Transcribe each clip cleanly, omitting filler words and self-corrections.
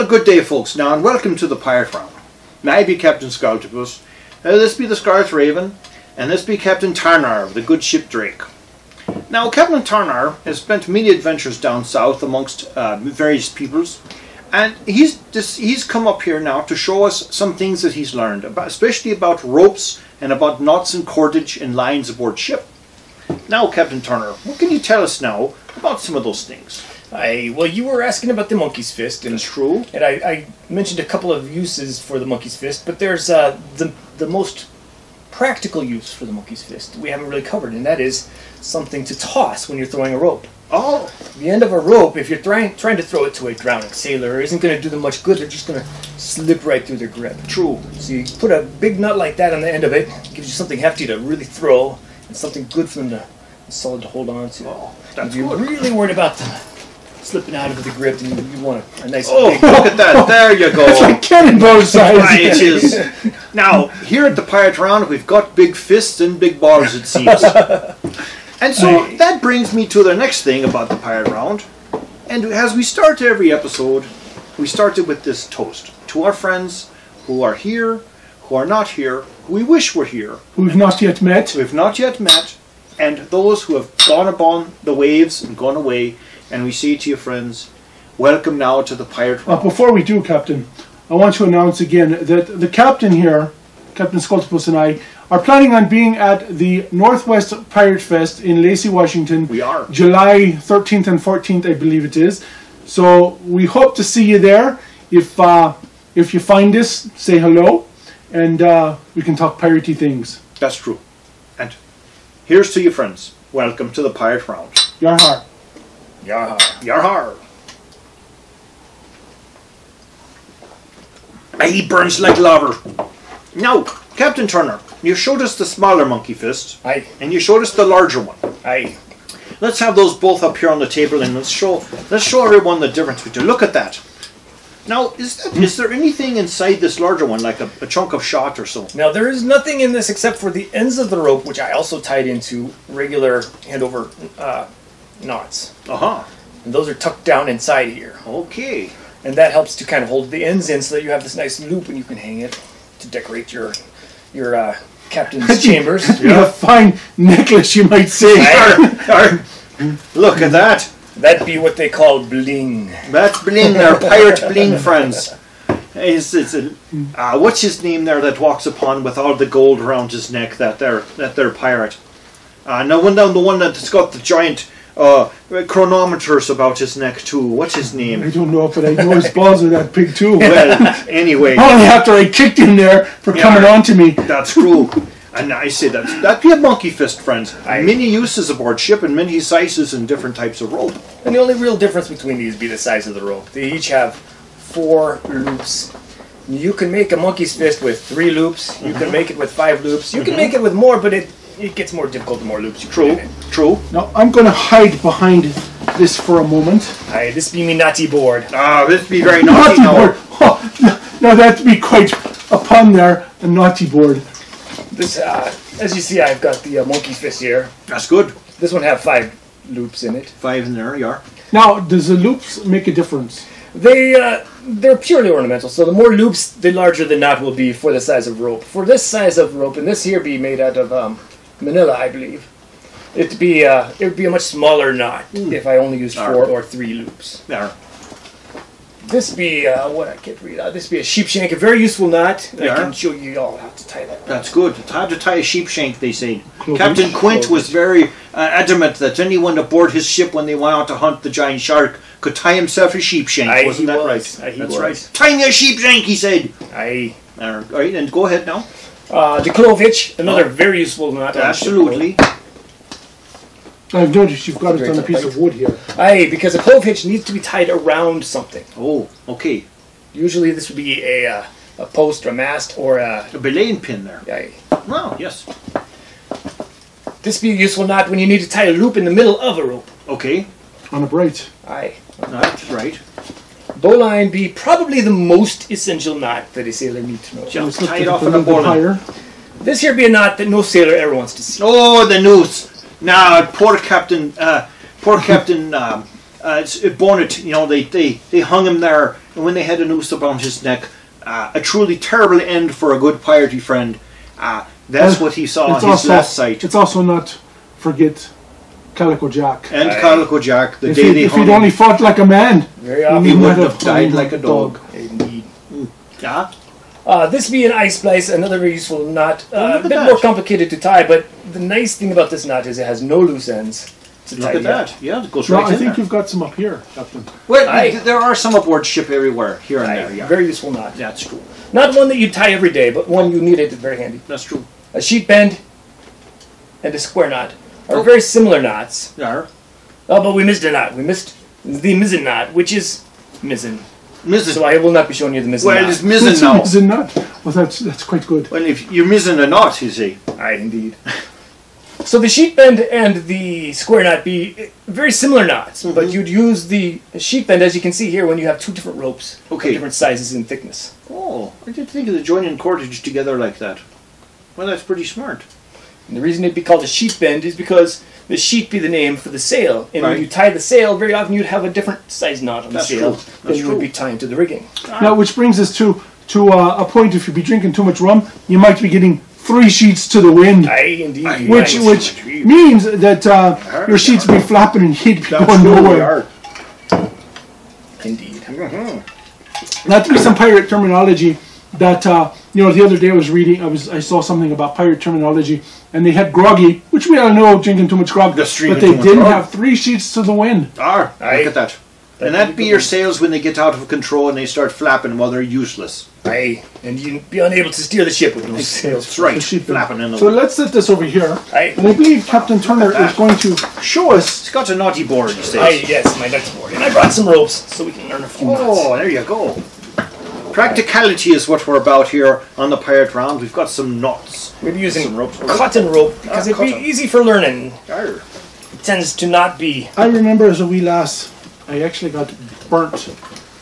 good day, folks, now, and welcome to the Pirate Round. May I be Captain Skultopus, this be the Scarlet Raven, and this be Captain Tarnar of the good ship Drake. Now, Captain Tarnar has spent many adventures down south amongst various peoples, and he's come up here now to show us some things that he's learned, especially about ropes and about knots and cordage and lines aboard ship. Now, Captain Turner, what can you tell us now about some of those things? Well, you were asking about the monkey's fist, and that's true. And I mentioned a couple of uses for the monkey's fist, but there's the most practical use for the monkey's fist we haven't really covered, and that is something to toss when you're throwing a rope. Oh, the end of a rope, if you're trying to throw it to a drowning sailor, isn't going to do them much good. They're just going to slip right through their grip. True. So you put a big nut like that on the end of it, gives you something hefty to really throw, and something good for them to solid to hold on to. Oh, that's if you're good. really worried about them slipping out of the grip, and you want a nice big... look at that. There you go. It's like cannonball size. It is. Now, here at the Pirate Round, we've got big fists and big balls, it seems. And so that brings me to the next thing about the Pirate Round. And as we start every episode, we started with this toast to our friends who are here, who are not here, who we wish were here. Who we've not yet met. Who we've not yet met. And those who have gone upon the waves and gone away. And we say to you, friends, welcome now to the Pirate Round. Before we do, Captain, I want to announce again that the captain here, Captain Skultopus, and I, are planning on being at the Northwest Pirate Fest in Lacey, Washington. We are. July 13th and 14th, I believe it is. So we hope to see you there. If you find us, say hello, and we can talk piratey things. That's true. And here's to you, friends. Welcome to the Pirate Round. Yarhar. Yarhar. Yarhar. He burns like lava. Now, Captain Turner, you showed us the smaller monkey fist. Aye. And you showed us the larger one. Aye. Let's have those both up here on the table, and let's show everyone the difference between. Look at that. Now, is there anything inside this larger one, like a chunk of shot or so? Now, there is nothing in this except for the ends of the rope, which I also tied into regular hand-over knots. Uh-huh. And those are tucked down inside here. Okay. And that helps to kind of hold the ends in so that you have this nice loop and you can hang it to decorate your captain's chambers. Yeah. A fine necklace, you might say. Look at that. That'd be what they call bling. That's bling, our pirate bling friends. What's his name there that walks upon with all the gold around his neck? That they're pirate. No one down the one that's got the giant chronometers about his neck too. What's his name? I don't know, but I know his balls are that big too. Well, anyway. Only after I kicked him there for coming on to me. That's true. And I say that'd be a monkey fist, friends. Many uses aboard ship and many sizes and different types of rope. And the only real difference between these be the size of the rope. They each have 4 loops. You can make a monkey's fist with 3 loops. You can make it with 5 loops. You can make it with more, but it gets more difficult the more loops you put in it. True. Now I'm going to hide behind this for a moment. Aye, this be me naughty board. This be very naughty board. Oh, now that'd be quite a pun there, a naughty board. This, as you see, I've got the monkey's fist here. That's good. This one have 5 loops in it. 5 in there, you are. Now, does the loops make a difference? They're purely ornamental, so the more loops, the larger the knot will be for the size of rope. For this size of rope, and this here be made out of manila, I believe, it would be a much smaller knot if I only used 4 or 3 loops. There. This be what I can't read out. This be a sheep shank, a very useful knot. I can show you all how to tie that. That's good. It's hard to tie a sheep shank, they say. Captain Quint was very adamant that anyone aboard his ship when they went out to hunt the giant shark could tie himself a sheep shank. Wasn't that right? That's right. Tie me a sheep shank, he said. Aye. All right, and go ahead now. The clove hitch, another very useful knot. Absolutely. I've noticed you've got it on a piece of wood here. Aye, because a clove hitch needs to be tied around something. Oh, okay. Usually this would be a post or a mast or a belaying pin there. Aye. Oh, yes. This be a useful knot when you need to tie a loop in the middle of a rope. Okay. On a braid. Aye. That's right. Bowline be probably the most essential knot that a sailor needs to know. Just tie it off in a bowline. This here be a knot that no sailor ever wants to see. Oh, the noose. Now, poor Captain bonnet, you know, they hung him there, and when they had a noose around his neck, a truly terrible end for a good piratey friend. That's what he saw on his last sight. It's also not forget Calico Jack. And Calico Jack, the if day he, they if hung he'd him. only fought like a man, Very often. He might wouldn't have died like a dog. Indeed. Yeah? This be an ice splice, another very useful knot. A at bit that. more complicated to tie, but the nice thing about this knot is it has no loose ends to tie. Look at that. Yeah, it goes no, right I in think there. you've got some up here, Captain. Well, Aye. there are some aboard ship everywhere, here and Aye, there, yeah. very useful knot. That's true. Not one that you tie every day, but one you need it. Very handy. That's true. A sheet bend and a square knot are very similar knots. Yeah. Oh, but we missed a knot. We missed the mizzen knot, which is mizzen. Mizzen. So I will not be showing you the mizzen Well, knot. it's mizzen now. Is it not? Well, that's quite good. Well, if you're missing a knot, you see. Aye, indeed. So the sheet bend and the square knot be very similar knots, but you'd use the sheet bend, as you can see here, when you have two different ropes Okay. of different sizes and thickness. Oh, I didn't think of the joining cordage together like that. Well, that's pretty smart. And the reason it'd be called a sheet bend is because the sheet be the name for the sail, and Right. when you tie the sail, very often you'd have a different size knot on That's the sail true. than That's you would true. be tying to the rigging. Now, which brings us to a point. If you be drinking too much rum, you might be getting 3 sheets to the wind, Aye, indeed. Aye. which means that your sheets will be flapping and he'd be That's going true, they nowhere. are. Indeed. That to be some pirate terminology that the other day I saw something about pirate terminology, and they had groggy, which we all know, drinking too much grog, Just but drinking they too much didn't grog. have 3 sheets to the wind. Are. Aye. Look at that. And that be your sails when they get out of control and they start flapping while they're useless. Aye, and you'd be unable to steer the ship with those sails. That's right. The sheet bend. Flapping in the So wind. let's set this over here, Aye. and I believe Captain Turner is going to show us. It's got a naughty board, he says. Aye, yes, my nuts board. And I brought some ropes so we can learn a few knots. Oh, there you go. Practicality is what we're about here on the Pirate Round. We've got some knots. We'll be using Some ropes. cotton rope because it'd be cotton. easy for learning. Arr. It tends to not be. I remember as a wee lass, I actually got burnt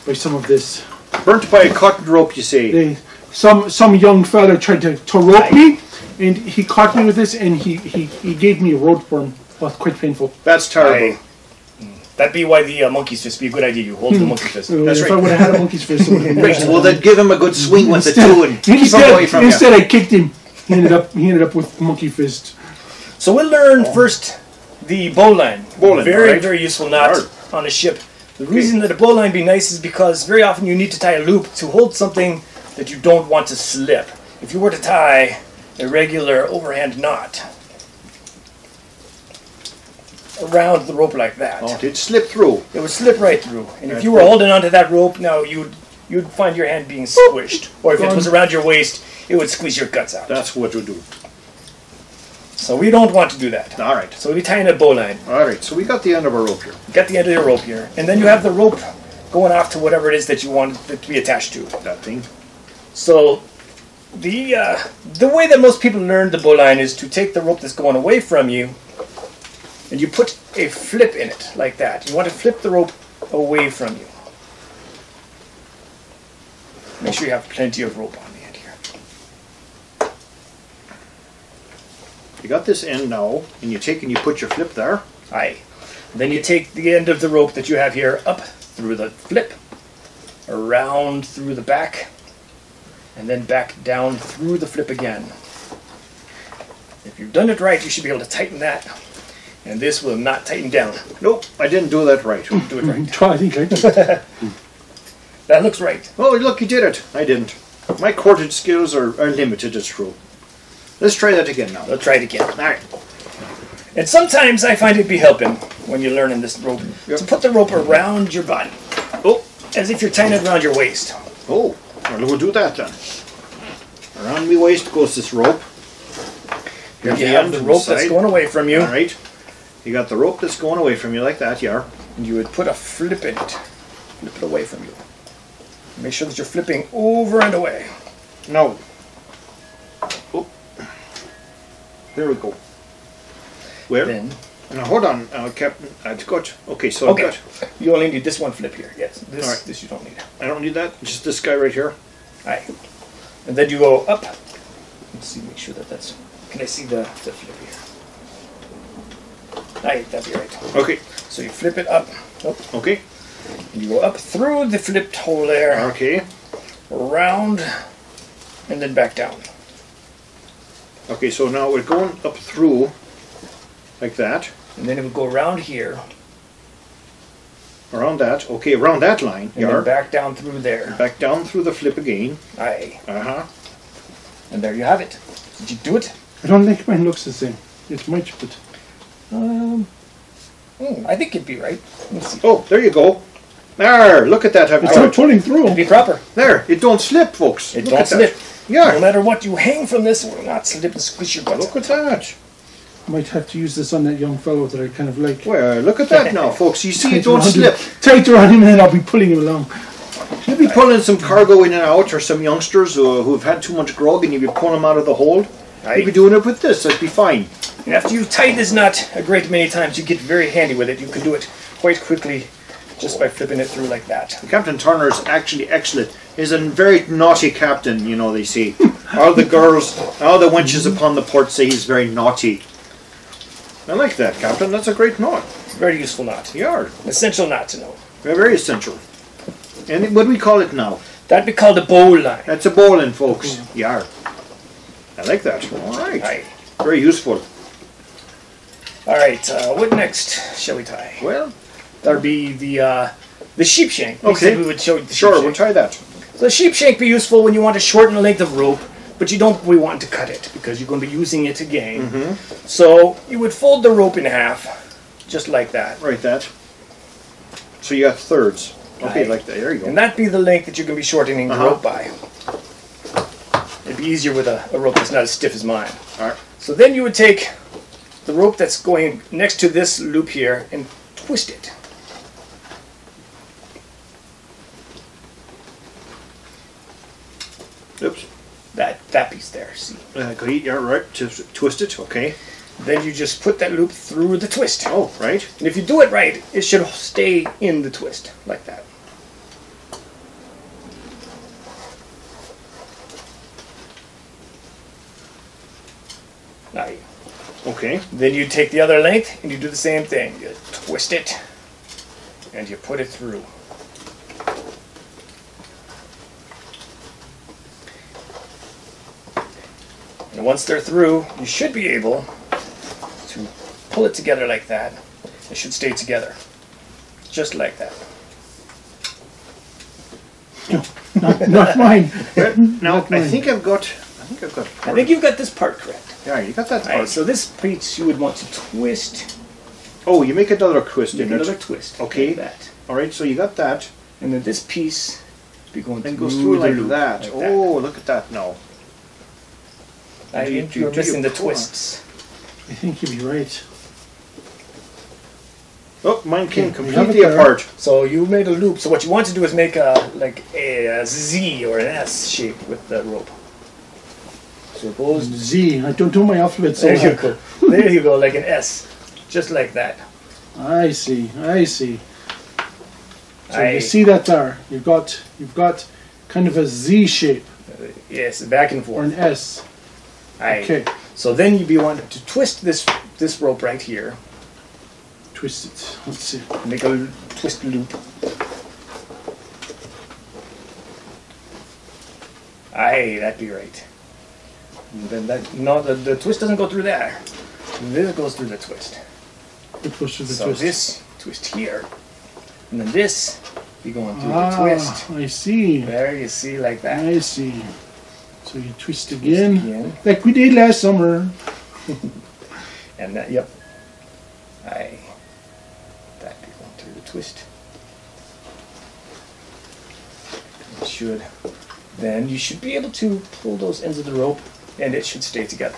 by some of this. Burnt by a cotton rope, you say. Some young fella tried to rope me, and he caught me with this, and he gave me a rope burn. Well, quite painful. That's terrible. Aye. That'd be why the monkey's fist be a good idea. You hold the monkey fist. That's If right. I would have had a monkey's fist, it would have been Right, well then give him a good swing with it too and keep him away from instead you. I kicked him. He ended up with monkey fist. So we'll learn first the bowline. Bowline, Very, alright. very useful knot Alright. on a ship. The reason that a bowline be nice is because very often you need to tie a loop to hold something that you don't want to slip. If you were to tie a regular overhand knot around the rope like that, Oh, it'd slip through. it would slip right through. And if you were holding onto that rope, now you'd find your hand being squished. Or if it was around your waist, it would squeeze your guts out. That's what we do. So we don't want to do that. Alright. So we tie in a bowline. Alright, so we got the end of our rope here. Get the end of your rope here, and then you have the rope going off to whatever it is that you want it to be attached to. That thing. So the way that most people learn the bowline is to take the rope that's going away from you, and you put a flip in it like that. You want to flip the rope away from you. Make sure you have plenty of rope on the end here. You got this end now, and you take and you put your flip there. Aye. Then you take the end of the rope that you have here up through the flip, around through the back, and then back down through the flip again. If you've done it right, you should be able to tighten that, and this will not tighten down. Nope, I didn't do that right. Do it right. Try, I think I did. That looks right. Oh, look, you did it. I didn't. My cordage skills are limited, it's true. Let's try that again now. Let's try it again. Alright. And sometimes I find it be helping when you're learning this rope Yep. to put the rope around your body, Oh, as if you're tying it around your waist. oh. Well, we'll do that then. Around my waist goes this rope. Here Here's you the have end the and rope that's side. going away from you, Alright. You got the rope that's going away from you like that, yeah. and you would put a flip in it. Flip it away from you. Make sure that you're flipping over and away. No. Oh. There we go. Where? Then Now hold on, Captain. It's good. Okay, so I've okay, got. you only need this one flip here. Yes, this All right. this you don't need. I don't need that. Just this guy right here. Aye. And then you go up. Let's see, make sure that that's. Can I see the flip here? Aye, that'd be right. Okay. So you flip it up Okay. You go up through the flipped hole there, Okay. around, and then back down. Okay, so now we're going up through like that. And then it would go around here, Around that. Okay, around that line. and then back down through there. Back down through the flip again. Aye. Uh-huh. And there you have it. Did you do it? I don't think mine looks the same. It might, but I think it'd be right. Let me see. Oh, there you go. There, look at that. it's not pulling through. It'd be proper. There, it don't slip, folks. It Look don't at that. slip. Yeah. No matter what you hang from this, it will not slip and squish your butt. Look at that. Might have to use this on that young fellow that I kind of like. Well, look at that now, folks. You see, it don't slip. Tight around him, and then I'll be pulling him along. You'll be pulling some cargo in and out, or some youngsters who've had too much grog, and you'll be pulling them out of the hold. Aye. You'll be doing it with this. That'd be fine. And after you tie this nut a great many times, you get very handy with it. You can do it quite quickly just by flipping it through like that. Captain Turner is actually excellent. He's a very naughty captain, you know, they say. All the girls, all the wenches upon the port say he's very naughty. I like that, Captain. That's a great knot. Very useful knot. Yeah, Essential knot to know. very essential. And what do we call it now? That'd be called a bowl line. That's a bowline, folks. Yeah. I like that. All right. Aye. Very useful. All right. What next shall we tie? Well, That'd be the sheep shank. We Okay. said we would show you the sheep sure, we'll shank. try that. So the sheep shank be useful when you want to shorten the length of rope, but you don't really want to cut it because you're going to be using it again. So you would fold the rope in half, just like that. Right, that. So you got thirds. Okay, Aye. like that. There you go. And that'd be the length that you're going to be shortening the Uh-huh. rope by. It'd be easier with a rope that's not as stiff as mine. All right. So then you would take the rope that's going next to this loop here and twist it. Oops. That piece there, see? Okay, yeah, right. Just twist it. Okay. Then you just put that loop through the twist. Oh, right. And if you do it right, it should stay in the twist, like that. Aye. Okay. Then you take the other length and you do the same thing. You twist it and you put it through. And once they're through, you should be able to pull it together like that. It should stay together. Just like that. Not mine. Well, now Not mine. I think I've got. I think you've got this part correct. Yeah, you got that part. Alright, so this piece you would want to twist. Oh, you make another twist Make in another it. twist. Okay. Like that. All right, so you got that. And then this piece be going Then through goes through the like loop, that. like Oh, look at that now. that. Do you- You're do missing you the pull? twists. I think you'd be right. Oh, mine came Okay, we have completely it there. apart. So you made a loop. So what you want to do is make a Z or an S shape with the rope. So it goes. Z. I don't do my alphabet so There you well. go. There you go, like an S, just like that. I see. I see. So Aye. you see that there? You've got kind of a Z shape Yes, back and or forth. an S. Aye. Okay. So then you'd be wanting to twist this rope right here. Twist it. Let's see. Make a twist loop. Aye, that'd be right. And then the twist doesn't go through there. This goes through the twist. It goes through the So twist. this twist here, and then this be going through Ah, the twist. I see. There you see, like that. I see. So you twist again, again. like we did last summer. And that, yep. Aye. That be going through the twist. It should. Then you should be able to pull those ends of the rope, and it should stay together.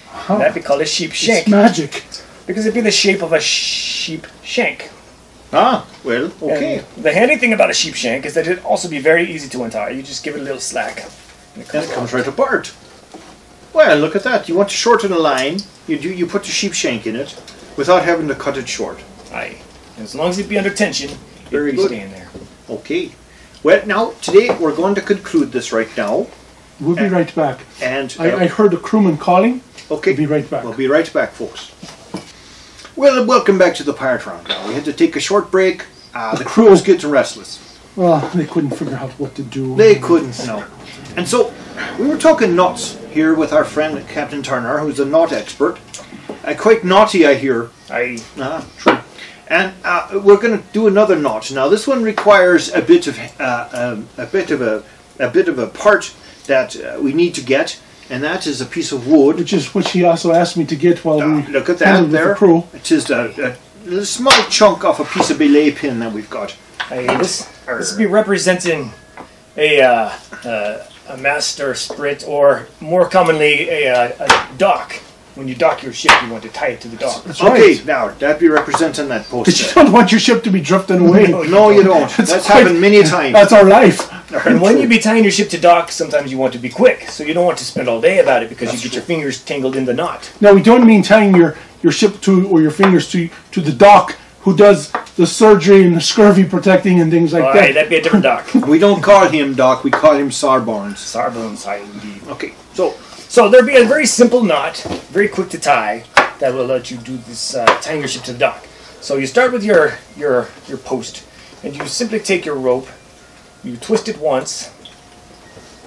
Huh. And that'd be called a sheep shank. It's magic. Because it'd be the shape of a sheep shank. Ah, well, okay. And the handy thing about a sheep shank is that it'd also be very easy to untie. You just give it a little slack. And And it comes right apart. Well, look at that. You want to shorten a line, you put the sheep shank in it without having to cut it short. Aye. And as long as it'd be under tension, Very it'd be good. staying there. Okay. Well, now, today we're going to conclude this right now. We'll be right back. And I heard the crewman calling. okay, We'll be right back. We'll be right back, folks. Well, welcome back to the Pirate Round. Now, we had to take a short break The crew was getting restless. Well, they couldn't figure out what to do. They couldn't, no. And so, we were talking knots here with our friend Captain Turner, who's a knot expert. Quite naughty, I hear. True. And we're going to do another knot. Now, this one requires a bit of a part that we need to get, and that is a piece of wood. Which he also asked me to get while we look at that there. The crew. It is a small chunk of a piece of belay pin that we've got. This would be representing a master sprit, or more commonly a dock. When you dock your ship, you want to tie it to the dock. That's okay, right. now that'd be representing that post. But you don't want your ship to be drifting away. No, you don't. That's happened many times. That's our life. And when you be tying your ship to dock, sometimes you want to be quick, so you don't want to spend all day about it because you get your fingers tangled in the knot. No, we don't mean tying your ship to, or your fingers to the dock, who does the surgery and the scurvy protecting and things like that. Alright, that'd be a different dock. We don't call him Doc, we call him Sarborns. Sarbones, indeed. Okay, so there'd be a very simple knot, very quick to tie, that will let you do this tying your ship to the dock. So you start with your post, and you simply take your rope, you twist it once,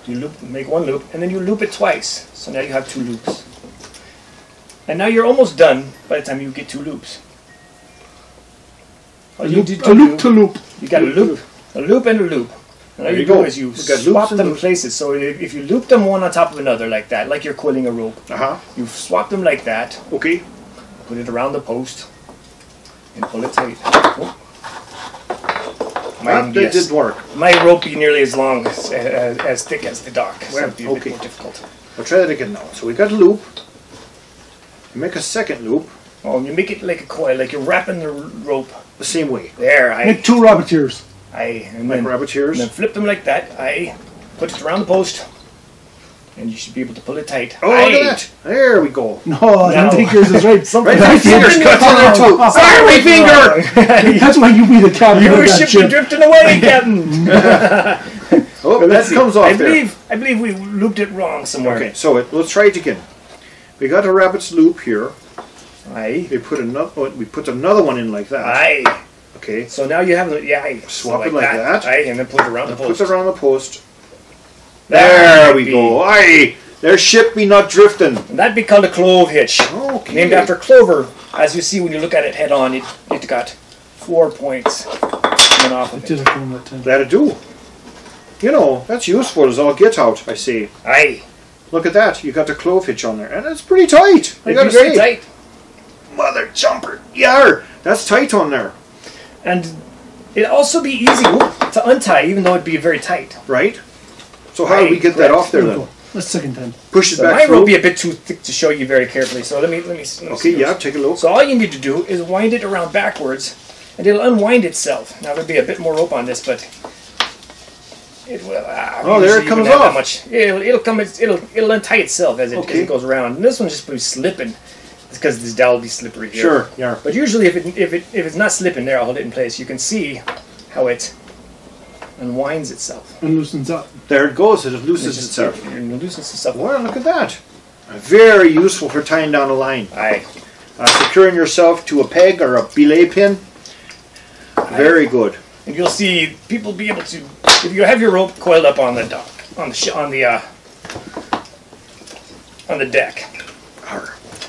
you make one loop, and then you loop it twice. So now you have 2 loops. And now you're almost done by the time you get 2 loops. A loop to loop. You got a loop and a loop. And all you do is you swap them places. So if you loop them one on top of another like that, like you're coiling a rope, you swap them like that. Okay. Put it around the post and pull it tight. That did work. My rope be nearly as long, as thick as the dock, so it'd be a bit more difficult. I'll try that again now. So we got a loop. You make a second loop. Oh, you make it like a coil, like you're wrapping the rope. The same way. There, Make 2 rabbiteers. And like then, rabbiteers. And then flip them like that. Put it around the post, and you should be able to pull it tight. Oh, look at that! There we go. No, I don't think yours is right. Right, my finger's cut in there too. Sorry, finger! That's why you be the captain Your of that ship ship. be drifting away, Captain. Oh, that comes off there. I believe we looped it wrong somewhere. Okay, so let's try it again. We got a rabbit's loop here. Aye. We put another one in like that. Aye. Okay. So now you have Swap it like that. Aye, and then put it around the post. Put it around the post. There we go. Aye. Their ship be not drifting. And that'd be called a clove hitch. Okay. Named after clover. As you see when you look at it head on, it got 4 points coming off of it. That'd do. You know, that's useful as all get out, I say. Aye. Look at that. You got the clove hitch on there. And it's pretty tight. I It'd gotta be very say. tight. Mother jumper. Yar. That's tight on there. And it'd also be easy to untie, even though it'd be very tight. Right? So how do we get that off there then? Let's second time. Push it So back my through. rope be a bit too thick to show you very carefully. So let me Okay, yeah, take a look. So all you need to do is wind it around backwards, and it'll unwind itself. Now there'll be a bit more rope on this, but it will. Oh, there it comes off. Much. It'll untie itself as it goes around. And this one's just be slipping. It's because this dowel will be slippery here. Sure, yeah. But usually, if it's not slipping, there I'll hold it in place. You can see how it unwinds itself. And loosens up. There it goes. It loosens itself. It loosens itself. Well, look at that. Very useful for tying down a line. Aye. Securing yourself to a peg or a belay pin. Very good. And you'll see people be able to, if you have your rope coiled up on the dock, on the deck,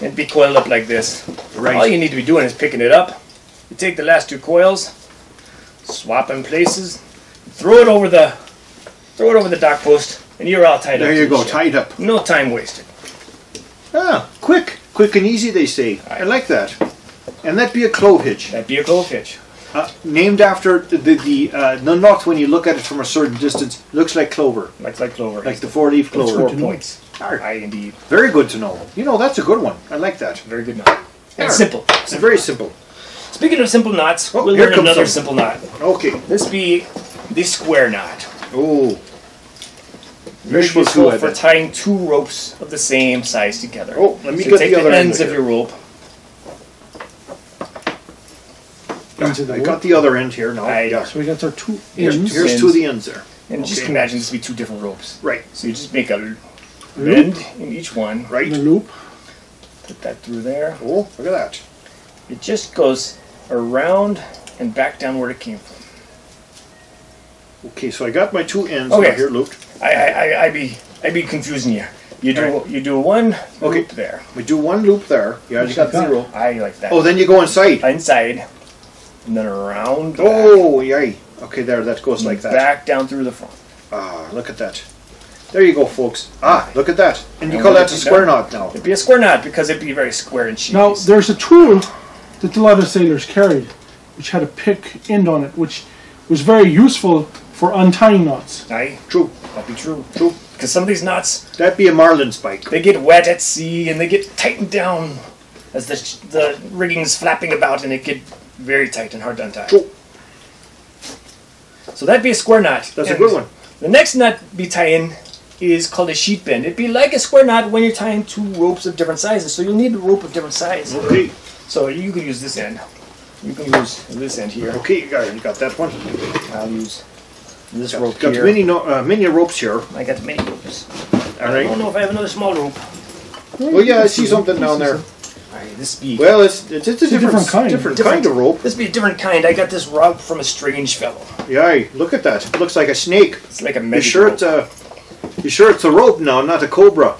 and be coiled up like this. Right. All you need to be doing is picking it up. You take the last 2 coils, swap in places, throw it over the dock post, and you're all tied up. There you go, tied up. No time wasted. Ah, quick and easy, they say. I like that. And that'd be a clove hitch. That'd be a clove hitch. Named after the knot. When you look at it from a certain distance, looks like clover. Like clover. Like the 4-leaf clover. 4 points. Aye, indeed. Very good to know. You know, that's a good one. I like that. Very good knot. And simple. It's very simple. Speaking of simple knots, we'll here learn comes another some. simple knot. Okay. This be the square knot. Oh. Very Useful useful too, for tying 2 ropes of the same size together. Oh, let me so get take the other ends end of your rope. I got the other end here now. Yeah. So we got our 2 ends. Here's 2 of the ends there. And just imagine this to be 2 different ropes. Right. So you just make a bend in each one. Right. The loop. Put that through there. Oh, look at that. It just goes around and back down where it came from. Okay, so I got my two ends Okay. here looped. I be confusing you. You do one loop there. We do one loop there. Yeah, you got 0. I like that. Oh, then you go inside. Inside, and then around. Oh, yay. Okay, there, that goes like that. Back down through the front. Ah, look at that. There you go, folks. Ah, look at that. And you call that a square knot now. It'd be a square knot because it'd be very square and cheap. Now, there's a tool that a lot of sailors carried, which had a pick end on it, which was very useful for untying knots. Aye, True. that'd be true. True. Because some of these knots, That'd be a marlin spike. they get wet at sea and they get tightened down as the rigging's flapping about, and it get very tight and hard to untie. True. So that'd be a square knot. That's a And good one. The next knot be tying is called a sheet bend. It'd be like a square knot when you're tying two ropes of different sizes. So you'll need a rope of different size. Okay. So you can use this end. You can use this end here. Okay, you got that one. I'll use this Got, rope got here. many ropes here. I got many ropes. All I right. don't know if I have another small rope. Oh yeah, I see something down there. Alright, this be Well, it's a different kind. Different kind of rope. this be a different kind. I got this rope from a strange fellow. Yeah, look at that. It looks like a snake. It's like a You magic sure rope. it's a rope now, not a cobra?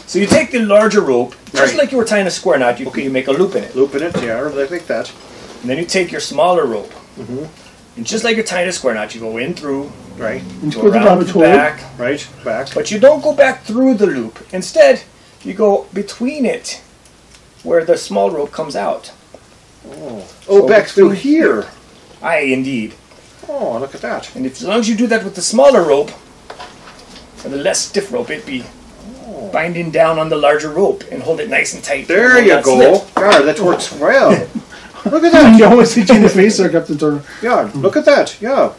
So you take the larger rope, just Right. like you were tying a square knot. You make a loop in it, Looping it, yeah, like that. and then you take your smaller rope, Mm-hmm. and just like you're tying a square knot, you go in through, Right, And go go the around rabbit the hole. back, right, back. but you don't go back through the loop. Instead, you go between it, where the small rope comes out. Oh, So back through between here. Aye, indeed. Oh, look at that. And if, as long as you do that with the smaller rope, or the less stiff rope, it'd be binding down on the larger rope and hold it nice and tight. There It will you not go. slip. God, that works well. Look at that. You always hit you in the face there, Captain Turner. Yeah, look at that. Yeah.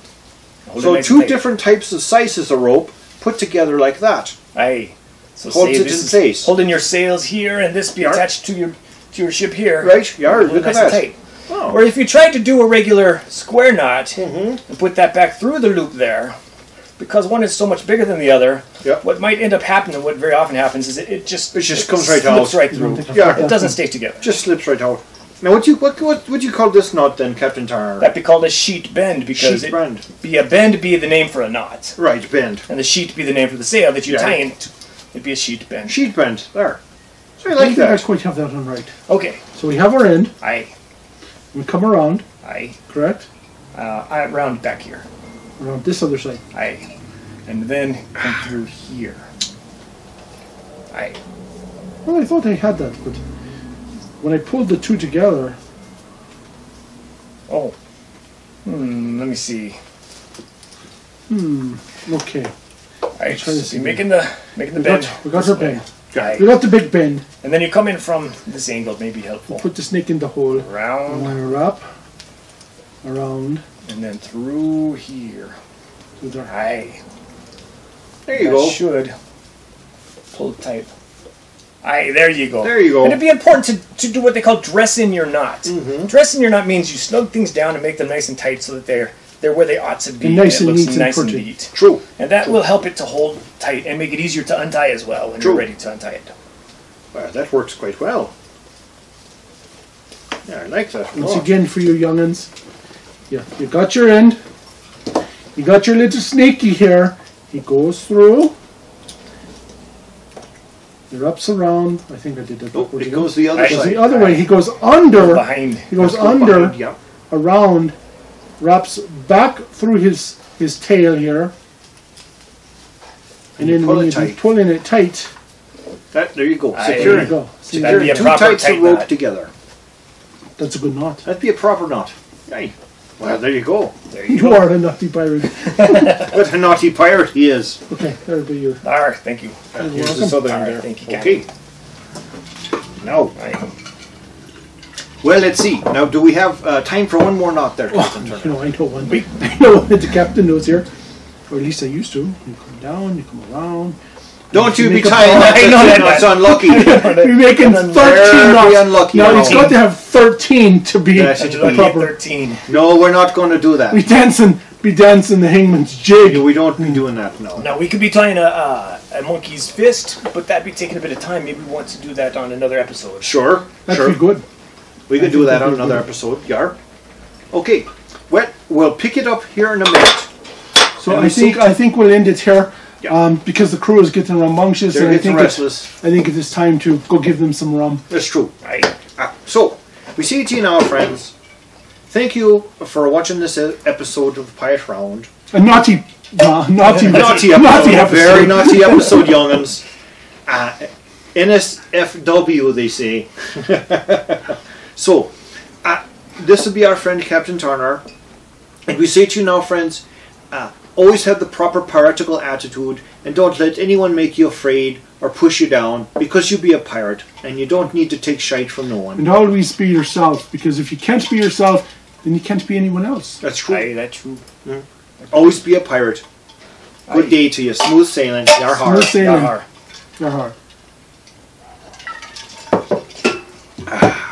Hold it So nice and two tight. different types of sizes of rope put together like that. Aye. So Holds say it this in is place. holding your sails here, and this be Yar. attached to your ship here. Right, yar, Hold it look at nice and that. tight. Oh. Or if you tried to do a regular square knot Mm-hmm. and put that back through the loop there, because one is so much bigger than the other, Yep. what might end up happening, what very often happens, is it just comes right slips out. right through. Yeah. It doesn't stay together. Just slips right out. Now, what would you call this knot then, Captain Turner? That'd be called a sheet bend because Sheet it bend. be a bend be the name for a knot, Right, bend. and the sheet be the name for the sail that you're Yeah. tying. It'd be a sheet bend. Sheet bend. There. So I I like think I that. quite have that one right. Okay. So we have our end, Aye. we come around, Aye. correct? I round back here. Around this other side. Aye. And then come through here. Aye. Well, I thought I had that, but when I pulled the two together, Oh. Let me see. okay. Aye. try to So see. you're making the We bend. got our bend. Aye. We got the big bend. And then you come in from this angle, may be helpful. Put the snake in the hole. And Round then wrap around and then through here. to there. Aye. There you That go. should pull tight. Aye, there you go. There you go. And it'd be important to do what they call dress in your knot. Mm-hmm. Dress in your knot means you snug things down and make them nice and tight so that they're where they ought to be. And nice it and looks neat and nice and pretty. neat. True. And that will help it to hold tight and make it easier to untie as well when True. you're ready to untie it. Well, that works quite well. Yeah, I like that. Once Oh. again, for you young'uns, yeah, you got your end. You got your little snaky here. He goes through. He wraps around. I think I did that. Oh, backwards it again. goes the other Aye. Goes side. the other way. He goes under. Behind. He goes Let's go under, behind, yeah. around, wraps back through his tail here. And then pull when it you're tight. pulling it tight, There you go. Aye. there Securing. you go. See, That'd be a Two proper types tight of rope knot. together. that's a good knot. That'd be a proper knot. Aye. Well, there you go. There you You go. are a naughty pirate. What a naughty pirate he is. Okay, that'll be your. Arr, thank you. Here's welcome. the southern All right, there. thank you, Okay. Now, Aye. well, let's see. Now, do we have time for one more knot there, Captain Turner? You know, I know one. I know one that the captain knows here. Or at least I used to. You come down, you come around. Don't you be make a tying knot. that I know to that. It's unlucky. You're making 13 Very knots. unlucky. Now, No. it's got to have 13 to be Yes, it the will. proper. 13. No, we're not going to do that. Be dancing the hangman's jig. We don't be doing that, no. Now we could be tying a monkey's fist, but that'd be taking a bit of time. Maybe we want to do that on another episode. Sure, That'd sure. be good. We could I do think that that'd on be another good. episode. Yar. Okay, well, we'll pick it up here in a minute. So I think we'll end it here. Yeah. Because the crew is getting rambunctious. They're and getting restless. I think it is time to go give them some rum. That's true. Right. So, we see to you now, friends. Thank you for watching this episode of Pirate Round. A naughty Naughty episode. Very naughty episode, young'uns. NSFW, they say. So, this will be our friend Captain Turner. And we say to you now, friends, always have the proper piratical attitude and don't let anyone make you afraid or push you down, because you be a pirate and you don't need to take shite from no one. And always be yourself, because if you can't be yourself, then you can't be anyone else. That's true. Aye, that's true. Always be a pirate. Good day to you. Smooth sailing. Yar har. Smooth sailing. Yar har. Yar har.